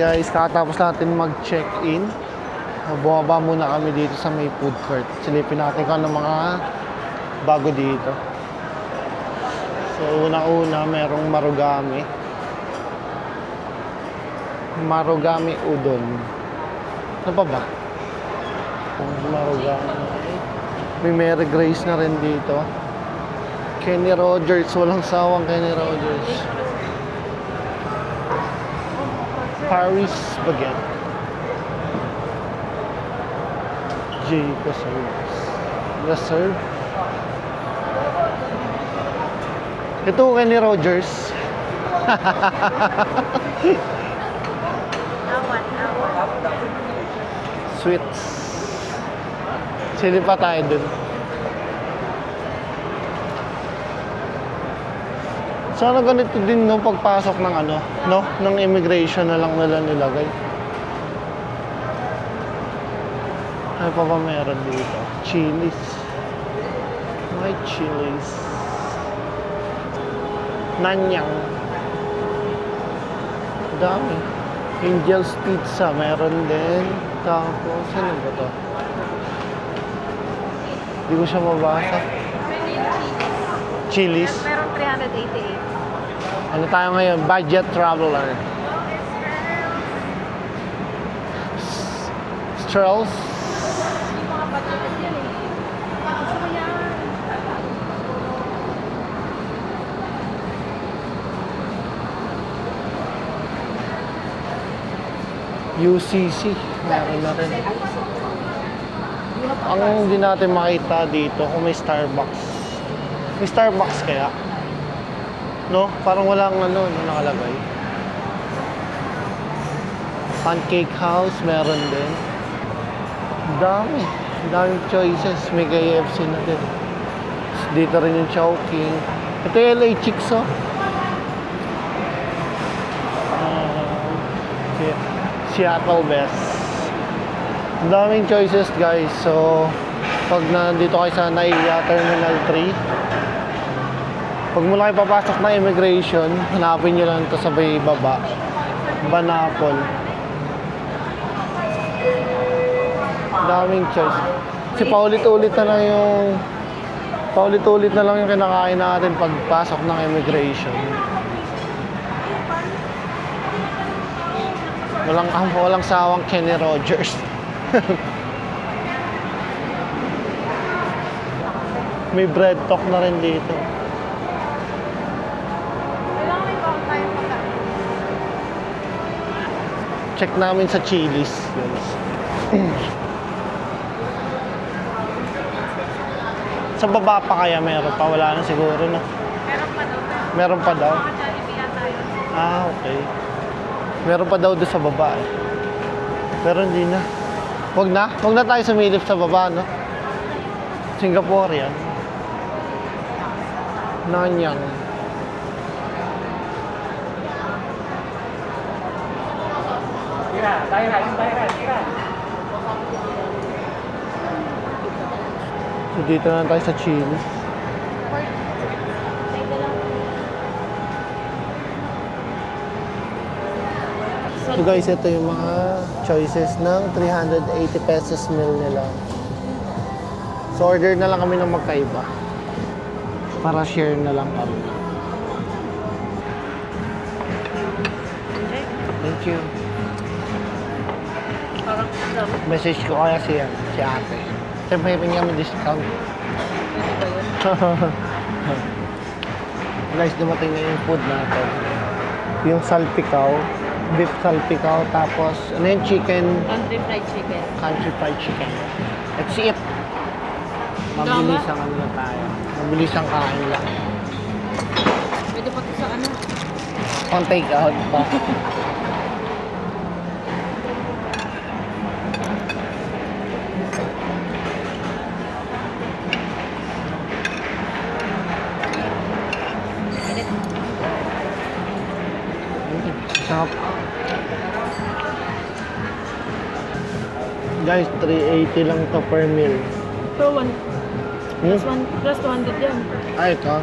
guys, kakatapos natin mag-check-in. Bumaba muna kami dito sa may food court. Silipin natin kung ano mga bago dito. So, una-una, merong marugami. Marugami udon. Ano pa ba? Marugami. May Mary Grace na rin dito. Kenny Rogers. Walang sawang Kenny Rogers. Paris Baguette. J. Casares. Yes, sir. Ito, Kenny Rogers. Sweets. Sili pa tayo dun. Sana ganito din no pagpasok ng ano, no? Ng immigration na lang nila nilagay. Ano pa ba meron dito? Chilies. May chilies. Nanyang. Dami. Angel's Pizza. Meron din. Tapos, ano ba to? Hindi ko siya mabasa. Chilies. Meron 388. Ano tayo ngayon? Budget traveler. Strells. Yung mga budget yan eh. Gusto ko yan. UCC. Meron na rin. Ang hindi natin makita dito kung may Starbucks. May Starbucks kaya? No? Parang walang ano nakalagay. Pancake House, meron din. Dami. Daming choices. May KFC na din. Dito rin yung Chowking. Ito yung LA Chicks, oh. Seattle Best. Daming choices, guys. So, pag nandito kayo sa NAIA Terminal 3, pag mula kayo papasok na immigration, hanapin nyo lang ito sa may baba. Banapol. Daming choice. Kasi paulit-ulit na lang yung kinakain natin pagpasok ng immigration. Walang sawang Kenny Rogers. May bread talk na rin dito. Kailangan may bawang tayo pagkain. Check namin sa Chili's. Sa baba pa kaya meron pa? Wala na siguro, no? Meron pa daw. Meron pa daw? Mga Jollibee yata yun. Ah, okay. Meron pa daw doon sa baba eh. Pero hindi na. Wag na tayo sumilip sa baba, no? Singapore yan. Nanyang. So dito na tayo sa Chile. So guys, ito yung mga choices ng 380 pesos meal nila. So order na lang kami ng magkaiba. Para share na lang kami. Thank you. Parang alam. Message ko kaya si ate. Siyempre, hindi kami discount. Pwede ba yun? Guys, dumating na yung food natin. Yung salpikaw, beef salpikaw, tapos, ano yung chicken? Country fried chicken. Country fried chicken. That's it. Mabilis ang ano na tayo. Mabilis ang kain lang. Pwede pa ito sa ano? On take out pa. Sarap. Guys, 380 lang to per meal. So, Hmm? plus 200 yan. Ay, ito.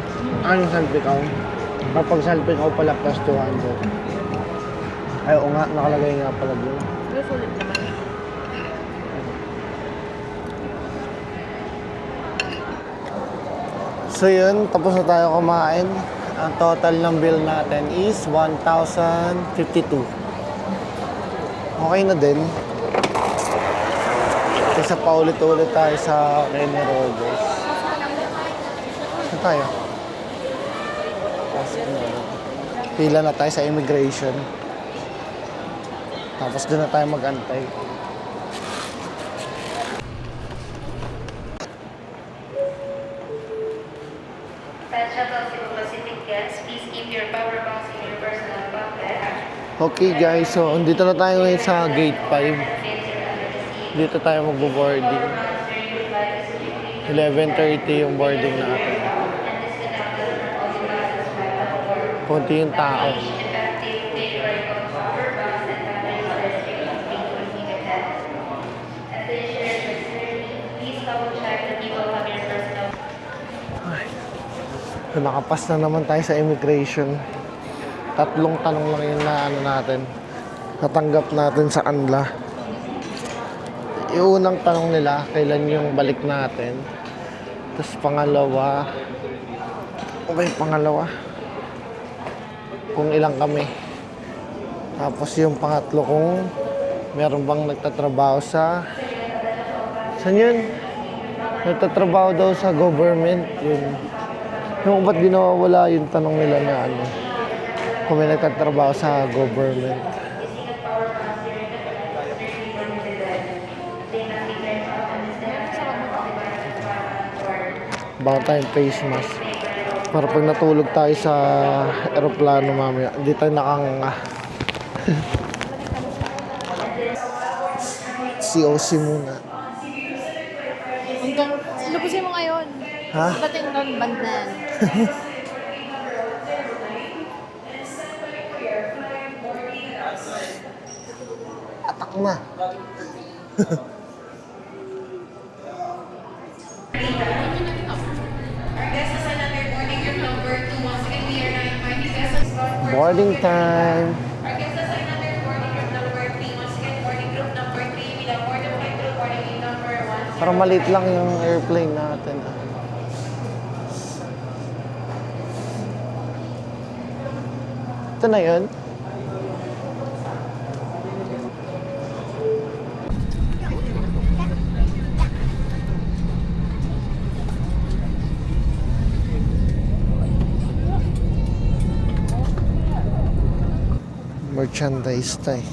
Anong salpikaw? Kapag salpikaw pala plus 200. Ay, oo nga, nakalagay nga pala doon. Pero sulit naman. So yun, tapos na tayo kumain. Ang total ng bill natin is 1,052. Okay na din. Kaysa paulit-ulit tayo sa Rene Rogers. Saan tayo? Pila na tayo sa immigration. Tapos doon na tayo mag-antay. Shuttle Cebu Pacific guests, please keep your power banks in your personal pocket. Okay guys, so andito na tayo ngayon sa Gate 5. Dito tayo magbo-boarding. 11:30 yung boarding natin. Konti yung tao. So, nakapas na naman tayo sa immigration. 3 tanong lang yun na natin. Natanggap natin sa kanila. Yung unang tanong nila, kailan yung balik natin. Tapos pangalawa, kung ilang kami. Tapos yung pangatlo, kung meron bang nagtatrabaho sa... Saan yun? Nagtatrabaho daw sa government. Yun. Yung ba't di nawawala yung tanong nila na ano, kung may nagtatrabaho sa government. Bago tayong face mask. Para pag natulog tayo sa aeroplano mamaya, hindi tayo nakanganga. COC muna. Lubusin mo ngayon. Ha? Ba't yung non-band na yan? Atak na. Boarding time. Parang maliit lang yung airplane natin. Ito na yun. Merchandise tayo.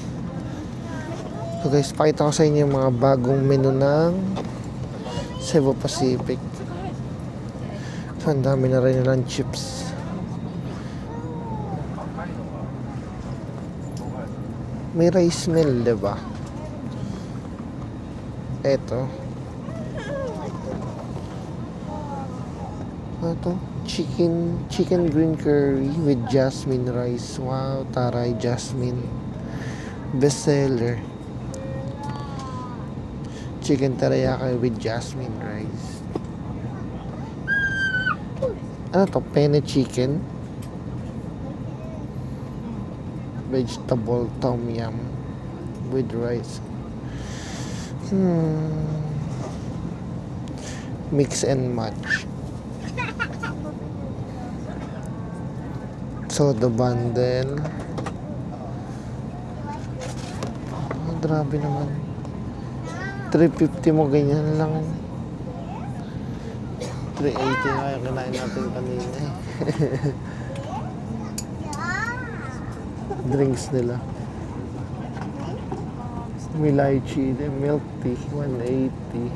So guys, pakita ko sa inyo yung mga bagong menu ng Cebu Pacific. So ang dami na rin nilang chips. May rice meal, diba? Eto. Ito. Chicken green curry with jasmine rice. Wow, taray jasmine. Best seller. Chicken teriyaki with jasmine rice. Ano to? Penne chicken. Vegetable tom yum with rice. Mix and match. Soda bundle. Oh, grabe naman. 350 mo, ganyan lang. 380 nga yung kinain natin kanina eh. Drinks nila. May lychee, milk tea, 180.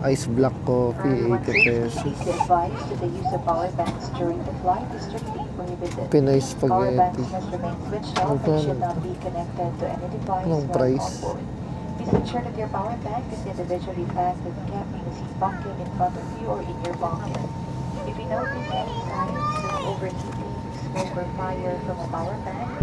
Ice black coffee, 80 pesos. Advised that the use of power banks during the flight is strictly prohibited. Pinoy Power banks spaghetti. must remain switched off and should not be connected to any device Anong while price? on board. Please ensure that your power bank is individually packed and kept in the seat pocket in front of you or in your pocket. If you notice any signs of overheating, smoke or fire from a power bank,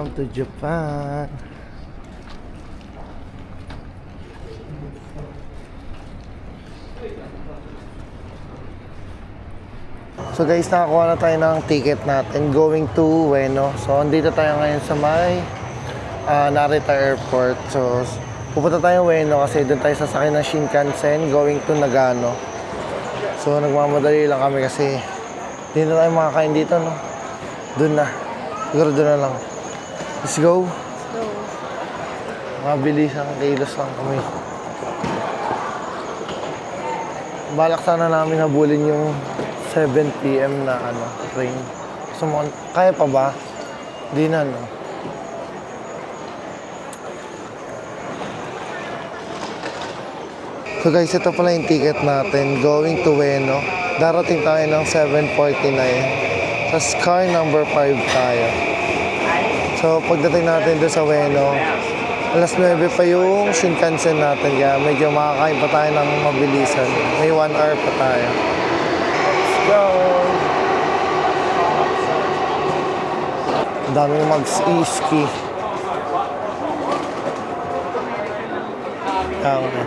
Welcome to Japan. So guys, nakakuha na tayo ng ticket natin going to Ueno. So andito tayo ngayon sa may Narita Airport. So pupunta tayo Ueno kasi doon tayo sasakay ng Shinkansen going to Nagano. So nagmamadali lang kami kasi hindi na tayo makakain dito, no? Doon na. Siguro doon na lang. Let's go. Mabilis ang kilos lang kami. Balak sana namin habulin yung 7 PM na train. So, kaya pa ba? Di na, no? So guys, ito pala yung ticket natin. Going to Ueno. Darating tayo ng 7:49. Sa car number 5 tayo. So, pagdating natin doon sa Ueno, alas 9 pa yung Shinkansen natin. Kaya medyo makakain pa tayo ng mabilisan. May 1 hour pa tayo. Go! Ang daming mag-ski. Okay.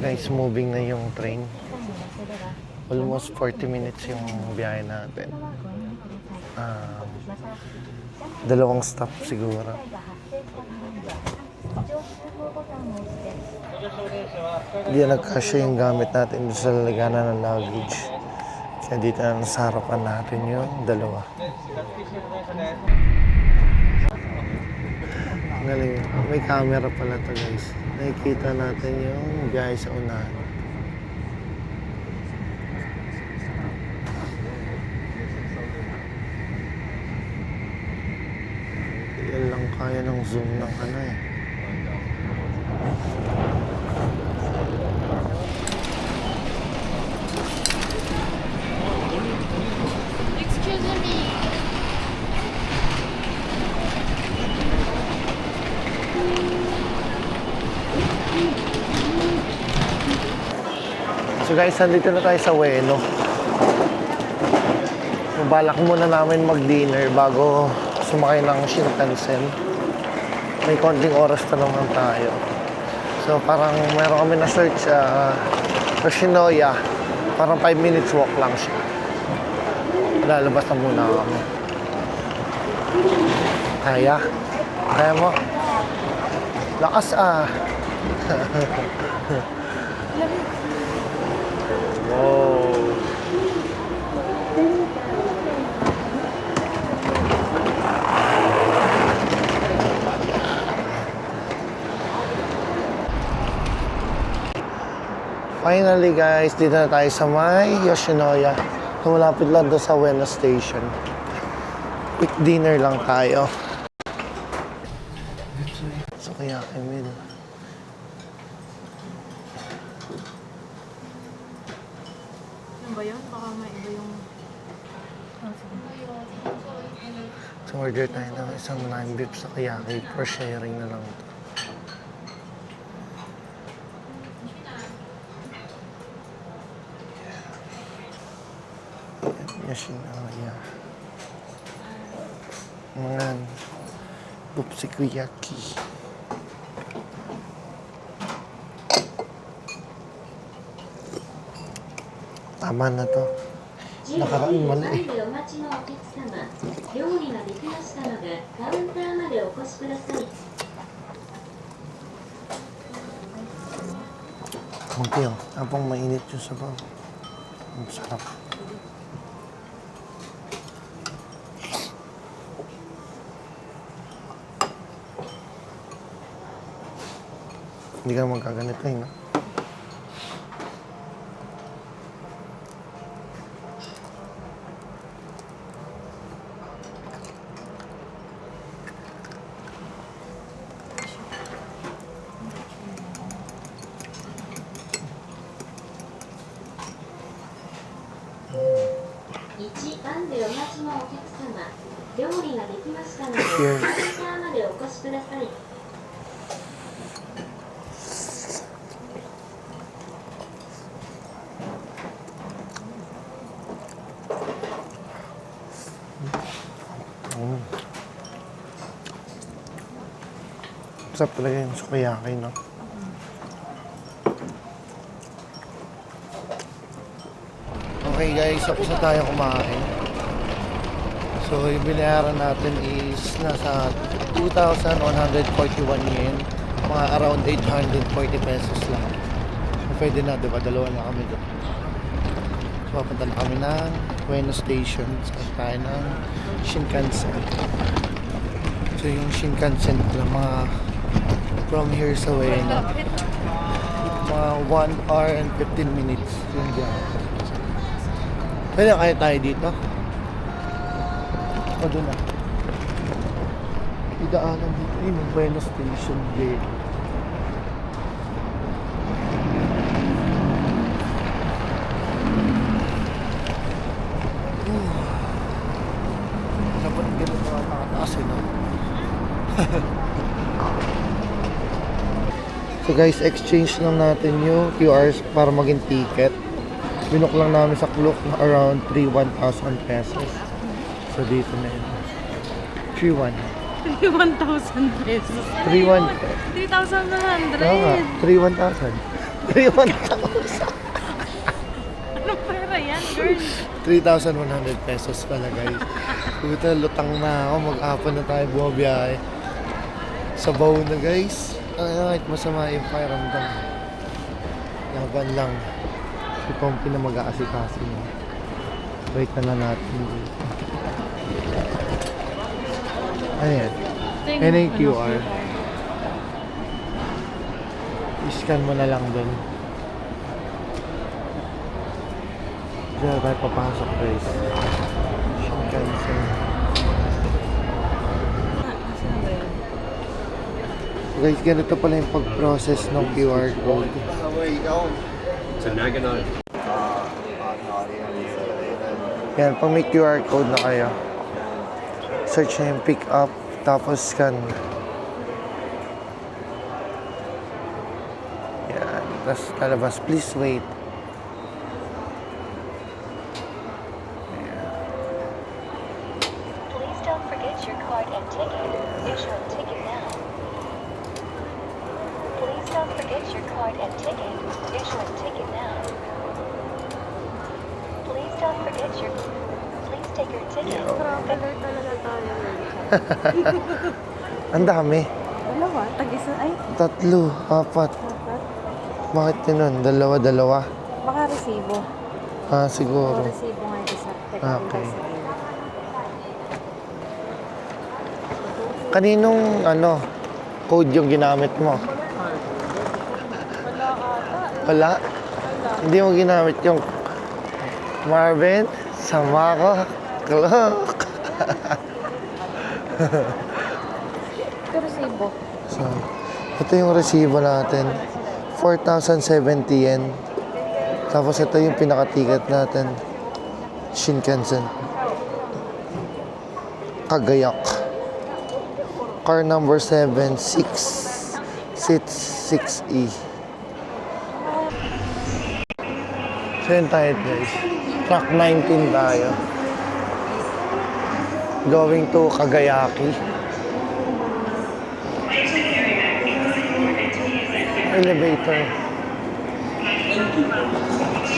Guys, moving na yung train. Almost 40 minutes yung biyahe natin. 2 stop siguro. Hindi na nagkasya yung gamit natin sa lalaganan ng luggage. Kaya dito na nasa harapan natin yung 2. Galing. May camera pala to guys. Nakikita natin yung biyahe sa unahan. Yan lang kaya ng zoom ng eh. Excuse me. So guys, nandito na tayo sa Ueno. Balak muna namin mag-dinner bago sumakay ng Shinkansen. May konting oras pa naman tayo. So parang meron kami na-search sa Yoshinoya. Parang 5 minutes walk lang siya. Lalabas na muna kami. Kaya? Kaya mo? Lakas Wow. Finally guys, dito na tayo sa may Yoshinoya. Malapit lang doon sa Ueno Station. Quick dinner lang tayo. So kaya Emil. Ano ba yun? Baka may iba yung... So order tayo ng isang lime beef sa Kayaki for sharing na lang ito. Yoshinoya. Mga bupsikuyaki. Tama na to. Nakaraan mali eh. お待ちのお客様、料理ができましたので、カウンターまでお越しください。 Kunti oh. Habang mainit yung sabaw. Ang sarap. Hindi ka magkaganito eh, no? Cheers. Masarap talaga yung sukiyaki, no? Okay guys, tapos na tayo kumain. So, yung binayaran natin is nasa 2,141 yen. Mga around 840 pesos lang. So, pwede na, diba? Dalawa na kami doon. So, papunta na kami ng Ueno Station. So, tayo ng Shinkansen. So, yung Shinkansen lang mga from here sa Ueno. Mga 1 hour and 15 minutes. Yun dyan. Pwede kaya tayo dito? O doon na. Idaanan dito. Ay, may Buenos Station Gate. Dapat ganun mga nakataas eh, no? So guys, exchange lang natin yung QRs para maging ticket. Binok lang namin sa Klook na around 1,000 pesos. So dito na yun. 1,000 pesos. 3,100. 3,100. Oo nga, 3,1,000. 3,1,000. Anong pera yan, girl? 3,100 pesos pala guys. Puta, lutang na ako. Mag-apon na tayo bumabiyahe. Sabaw na guys. Kahit masama yung pakiramdam. Laban lang. Si Pompey na mag-aasikaso niya. Wait na lang natin dito. Ano yan? Yan na yung QR. I-scan mo na lang dun. Diyan tayo papasok guys. Shinkansen. So guys, ganito pala yung pag-process ng QR code. To Nagano. Yan, pag may QR code na kayo, search na yung pick up, tapos scan. Yan, tapos lalabas, please wait. Please don't forget your card and ticket. Issue a ticket now. Please don't forget your card and ticket. Issue a ticket now. Please don't forget your... Please take your ticket. Traveler talaga tayo. Ang dami. Dalawa? Tag-isa? Ay, 3, 4. Bakit yun nun? Dalawa. baka resibo. Ah, O, siguro. resibo nga ito sa Okay. Kaninong, code yung ginamit mo? Wala? Hindi mo ginamit yung Marvin, sama ko, Klook. Ito resibo. So, ito yung resibo natin. 4,070 yen. Tapos ito yung pinaka-ticket natin. Shinkansen. Kagayak. Car number 766E. So yun tayo guys. Track 19 tayo. Going to Kagayaki. Elevator.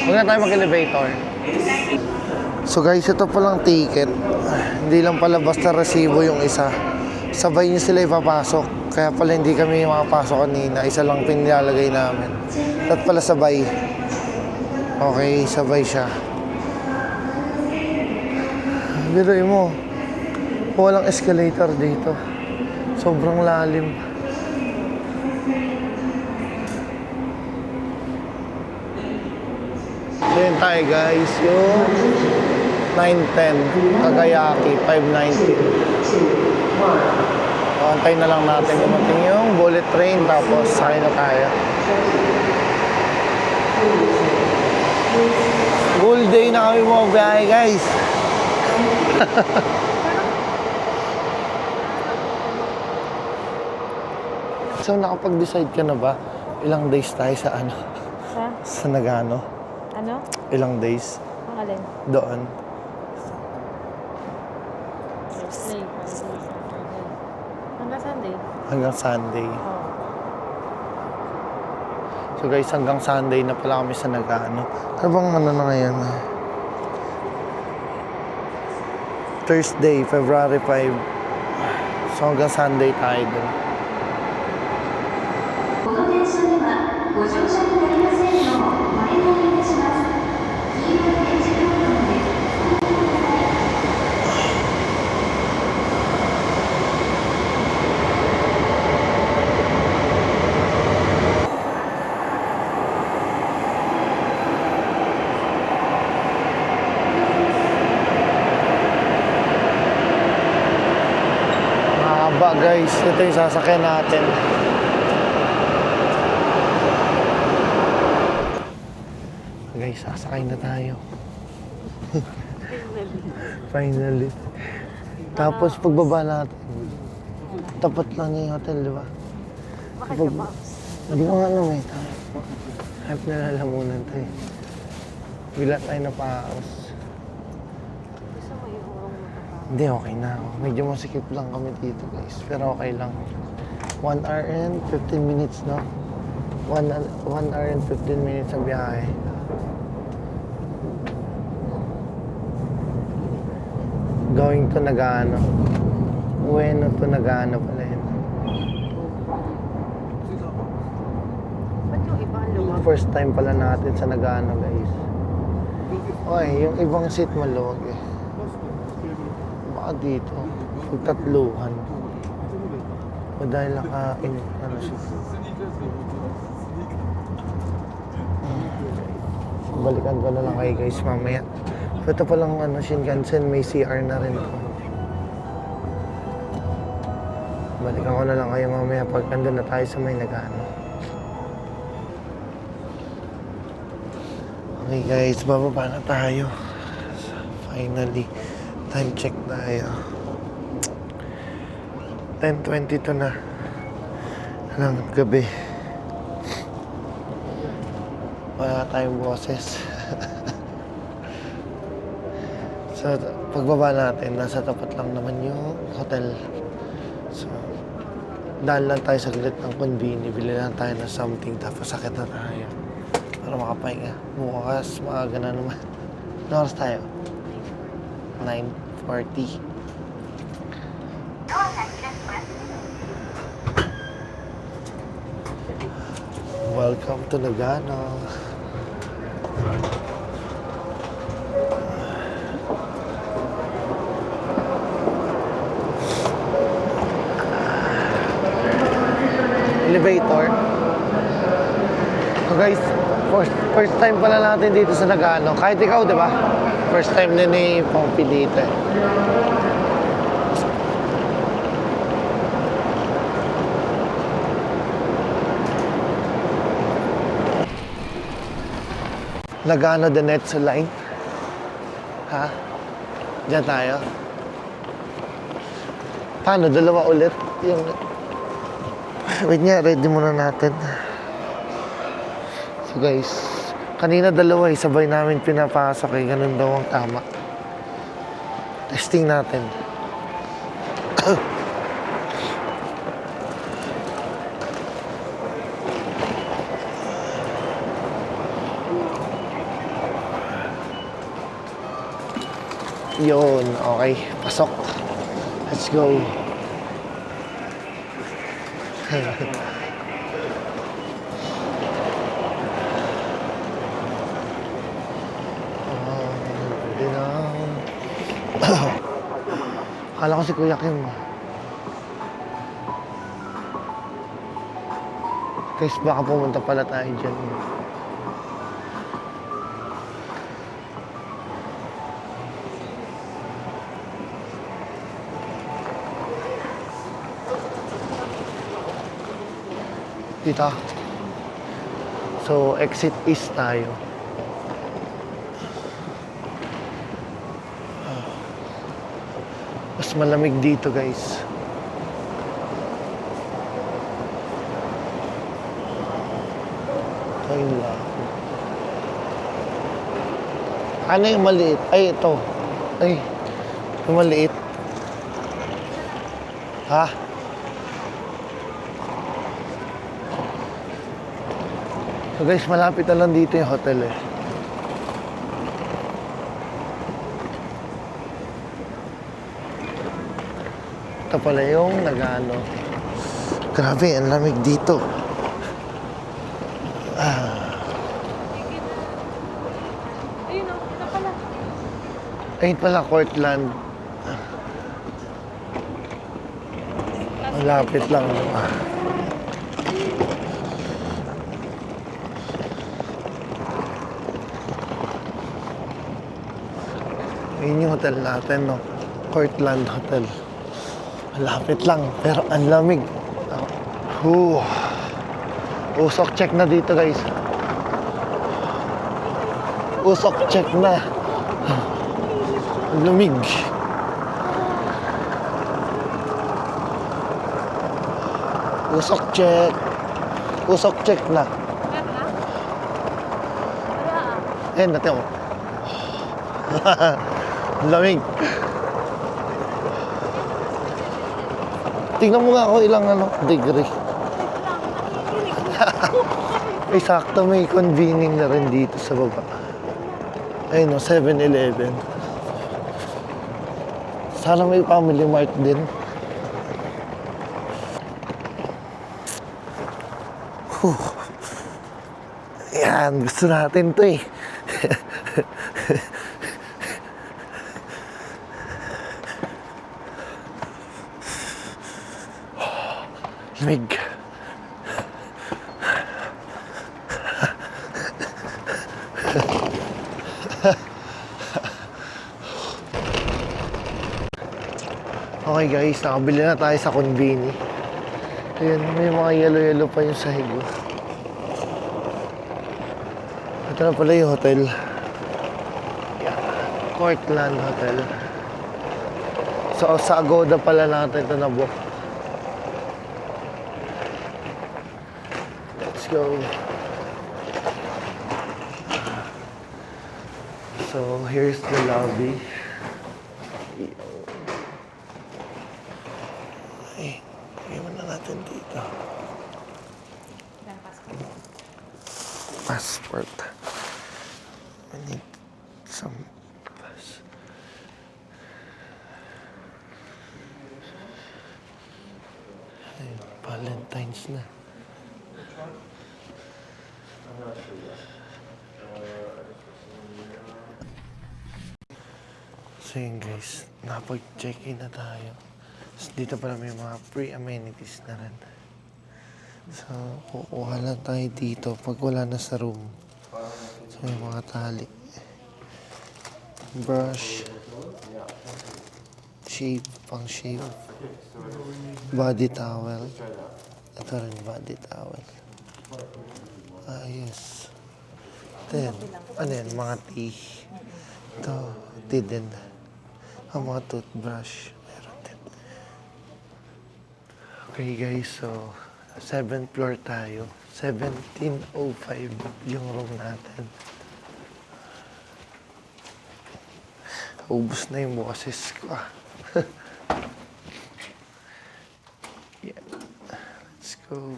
Huwag na tayo mag-elevator. So guys, ito palang ticket. Hindi lang pala basta resibo yung isa. Sabay niyo sila ipapasok. Kaya pala hindi kami makapasok kanina. Isa lang pinilalagay namin. At pala sabay. Okay, sabay siya. Biruin mo. Walang escalator dito. Sobrang lalim. So yun tayo guys, yung 910 Kagayaki 519. Antayin na lang natin dumating yung bullet train tapos sakay na tayo. Full day na kami mga biyahe guys. So nakapag-decide ka na ba? Ilang days tayo sa sa Nagano? Ano? Ilang days? Ang alin? Doon. Thursday, Friday, Saturday. Hanggang saan Sunday. Hanggang Sunday. Oo. So guys, hanggang Sunday na pala kami sa nag-ano. Ano bang ano na ngayon? Thursday, February 5. So hanggang Sunday tayo dun. この電車ではご乗車になりませんようお願いいたします。黄色い電池ボタンでお降りください。 Mahaba guys, ito yung sasakyan natin. Guys, sasakay na tayo. Finally. Tapos pagbaba natin, tapat lang niya yung hotel, di ba? Bakit ka ba? Hindi ko nga alam eh. Hype na lalamunan tayo. Bila tayo napaos. Gusto mo yung urong mo pa. Hindi, okay na ako. Medyo masikip lang kami dito guys. Pero okay lang. 1 hour and 15 minutes, no? 1 hour and 15 minutes ang biyahe. Going to Nagano. Ueno to Nagano pala yun. Ba't yung iba ang luwag? First time pala natin sa Nagano guys. Okay, yung ibang seat maluwag eh. Baka dito. Pagtatluhan. O dahil ano siya. Balikan ko na lang kayo guys mamaya. Ito palang Shinkansen, may CR na rin po. Balikan ko na lang kayo mamaya pag andun na tayo sa may Nagano. Okay guys, bababa na tayo. Finally, time check tayo. 10:22 na ng gabi. Wala tayong boses. So, pagbaba natin, nasa tapat lang naman yung hotel. So, daan lang tayo saglit ng convenience. Bili lang tayo ng something, tapos sakit na tayo. Para makapahinga. Bukas, maaga na naman. Ano oras tayo? 9:40. Welcome to Nagano. Elevator. So guys, first time pala natin dito sa Nagano. Kahit ikaw, di ba? First time din ni Pompey dito. Nagano the Netsu line. Ha? Diyan tayo. Paano? Dalawa ulit? Yung... Wait nga, ready muna natin. So guys, kanina dalawa eh, sabay namin pinapasok eh. Ganun daw ang tama. Testing natin. Yun, okay. Pasok. Let's go. Akala ko si Kuya Kim. Guys, baka pumunta pala tayo dyan. Dito. So, exit east tayo. Mas malamig dito, guys. Ayun lang. Ano yung maliit? Ay, ito. Ay, yung maliit. Ha? So guys, malapit na lang dito yung hotel eh. Ito pala yung nag-ano. Grabe, ang lamig dito. Ayun o, ito pala. Ayun pala, Cortland. Malapit lang. Ayun yung hotel natin, no? Cortland Hotel. Malapit lang, pero ang lamig. Usok check na dito, guys. Usok check na. Ang lamig. Usok check. Usok check na. Wala ah. Ayan, natin ako. Ang lamig. Tingnan mo nga ako ilang degree. Ay, sakto may convening na rin dito sa baba. Ayun o, 7-Eleven. Sana may Family Mart din. Yan, gusto natin to eh. Lamig. Okay guys, nakabili na tayo sa conveni. Ayun, may mga yellow-yellow pa yung sahig. Ito na pala yung hotel. Yan. Cortland Hotel. So, sa Agoda pala natin ito nabook. Let's go. So, here's the lobby. Ay, iwan na natin dito. Passport. I need some pass. Ayun, Valentine's na. So yun guys, napag-check-in na tayo. So, dito pala may mga free amenities na rin. So, kukuha lang tayo dito pag wala na sa room. So, may mga tali. Brush. Shave, pang shave. Body towel. Ito rin, body towel. Yes. Then, ano yan, mga tea. Ito, tea din. Ang mga toothbrush. Meron din. Okay guys, so 7th floor tayo. 1705 yung room natin. Ubus na yung boses ko ah. Yeah. Let's go.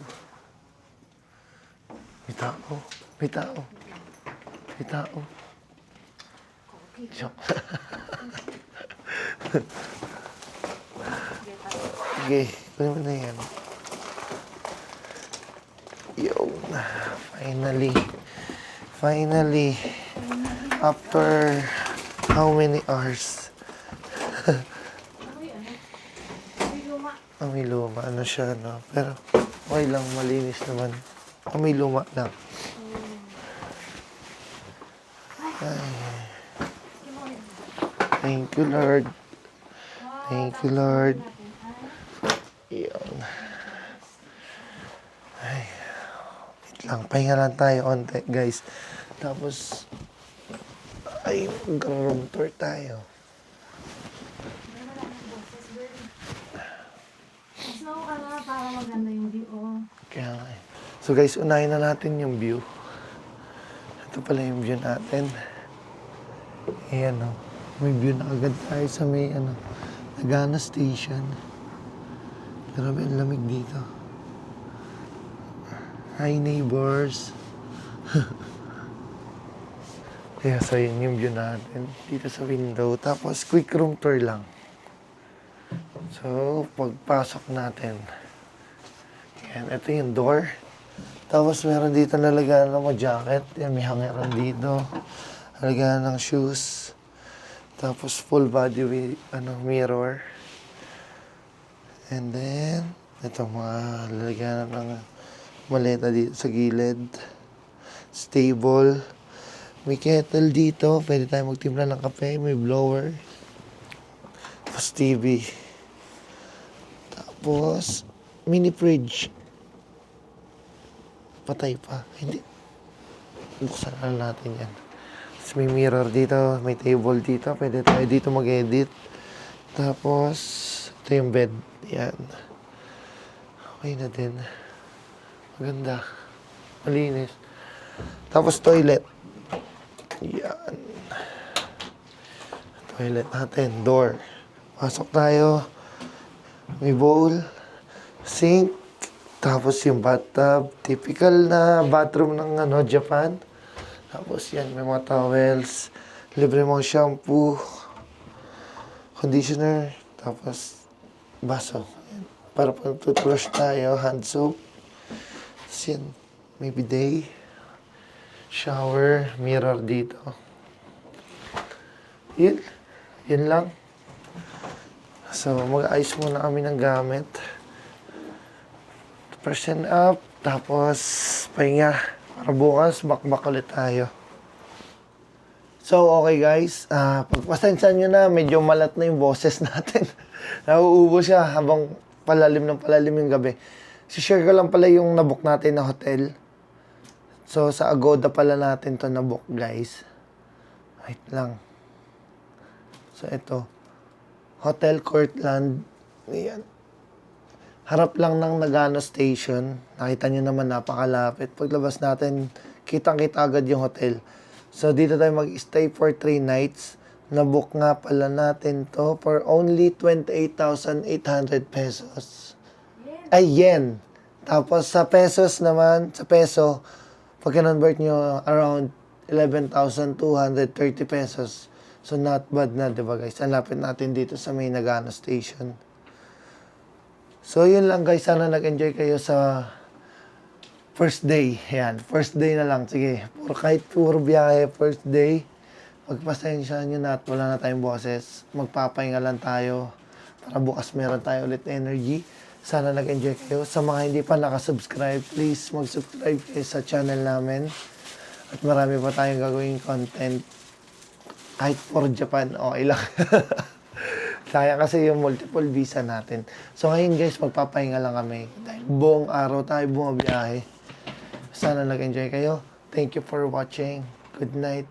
May tao. May tao. May tao. Joke. Okay, kunin mo na yan. Yo, finally, after how many hours? May luma, ano siya, no? Pero, okay lang, malinis naman. May luma lang. Ay. Thank you, Lord. Thank you, Lord. Yun. Ay. Wait lang. Pahinga lang tayo onte, guys. Tapos, ay, mag-room tour tayo. Slow ka nga para maganda yung view. Kaya nga eh. So guys, unahin na natin yung view. Ito pala yung view natin. Ayan o. May view na agad tayo sa may Nagana Station. Grabe, ang lamig dito. Hi neighbors. Yeah, so yun yung view natin dito sa window. Tapos quick room tour lang. So, pagpasok natin. Yan, ito yung door. Tapos meron dito nalagyan ng mga jacket. Yan, may hangeran dito. Nalagyan ng shoes. Tapos full body with, mirror. And then, ito mga lalagyan ng maleta dito sa gilid. Stable. May kettle dito. Pwede tayo magtimpla ng kape. May blower. Tapos TV. Tapos, mini fridge. Patay pa. Hindi. Buksan na natin yan. Tapos may mirror dito. May table dito. Pwede tayo dito mag-edit. Tapos, ito yung bed. Yan. Okay na din. Maganda. Malinis. Tapos toilet. Yan. Toilet natin. Door. Pasok tayo. May bowl. Sink. Tapos yung bathtub. Typical na bathroom ng Japan. Tapos yan. May mga towels. Libre mong shampoo. Conditioner. Tapos baso. Yan. Para pag toothbrush tayo. Hand soap. Tapos yan. May bidet. Shower, mirror dito. Yun. Yun lang. So, mag-ayos muna kami ng gamit. Percent up. Tapos, pahinga. Para bukas, bakbak ulit tayo. So, okay guys. Pagpasensyan nyo na, medyo malat na yung boses natin. Nauubo siya habang palalim yung gabi. Si-share ko lang pala yung nabook natin na hotel. So, sa Agoda pala natin to na-book, guys. Wait lang. So, ito. Hotel Courtland. Ayan. Harap lang ng Nagano Station. Nakita nyo naman, napakalapit. Paglabas natin, kitang-kita agad yung hotel. So, dito tayo mag-stay for 3 nights. Na-book nga pala natin to for only 28,800 pesos. Ay, yen. Tapos, sa pesos naman, sa peso, pag convert nyo, around 11,230 pesos. So, not bad na, diba guys? Ang lapit natin dito sa may Nagano Station. So, yun lang guys. Sana nag-enjoy kayo sa first day. Yan, first day na lang. Sige, kahit puro biyahe, first day. Pagpasensya nyo na at wala na tayong boses. Magpapahinga lang tayo para bukas meron tayo ulit energy. Sana nag-enjoy kayo. Sa mga hindi pa nakasubscribe, please mag-subscribe kayo sa channel namin. At marami pa tayong gagawing content. Kahit for Japan, okay lang. Sayang kasi yung multiple visa natin. So ngayon guys, magpapahinga lang kami. Dahil buong araw tayo bumabiyahe. Sana nag-enjoy kayo. Thank you for watching. Good night.